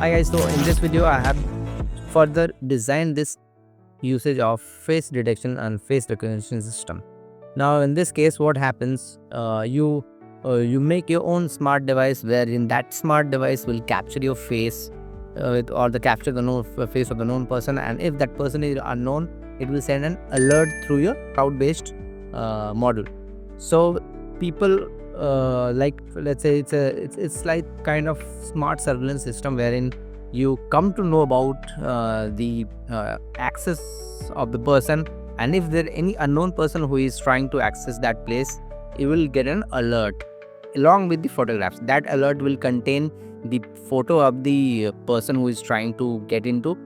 Hi guys, so in this video I have further designed this usage of face detection and face recognition system. Now in this case what happens, you make your own smart device wherein that smart device will capture your face or the capture the face of the known person, and if that person is unknown it will send an alert through your cloud based model. So people like, let's say it's like kind of smart surveillance system wherein you come to know about the access of the person, and if there any unknown person who is trying to access that place, you will get an alert along with the photographs. That alert will contain the photo of the person who is trying to get into,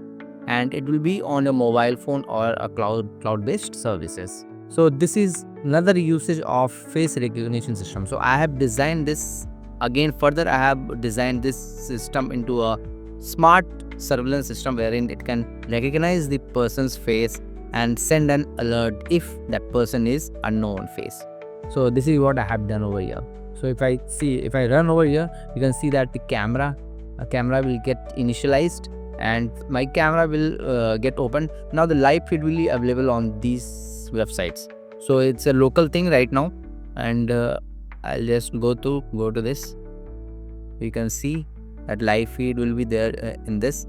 and it will be on a mobile phone or a cloud based services. So this is another usage of face recognition system. So I have designed this again further. I have designed this system into a smart surveillance system wherein it can recognize the person's face and send an alert if that person is unknown face. So this is what I have done over here. So if I run over here, you can see that the camera will get initialized and my camera will get opened. Now the live feed will be available on these websites. So it's a local thing right now, and I'll just go to this. You can see that live feed will be there in this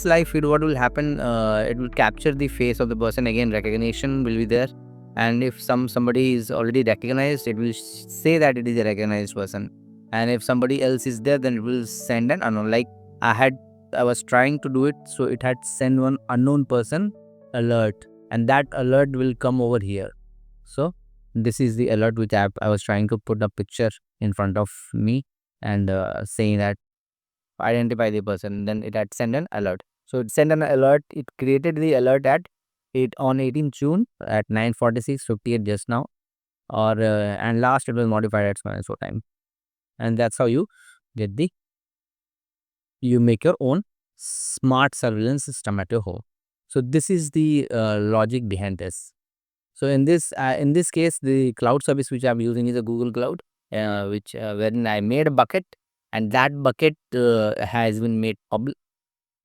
live feed. What will happen, it will capture the face of the person. Again, recognition will be there, and if somebody is already recognized, it will say that it is a recognized person, and if somebody else is there, then it will send an unknown. Like I was trying to do it, so it had send one unknown person alert, and that alert will come over here. So this is the alert which I was trying to put a picture in front of me and saying that identify the person. Then it had sent an alert. So it sent an alert. It created the alert on 18th June at 9:46:58 just now, or and last it was modified at so time, and that's how you make your own smart surveillance system at your home. So this is the logic behind this. So in this case, the cloud service which I'm using is a Google Cloud, which wherein I made a bucket, and that bucket has been made public.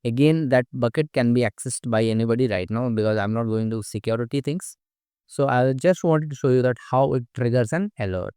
Again, that bucket can be accessed by anybody right now because I'm not going to security things. So I just wanted to show you that how it triggers an alert.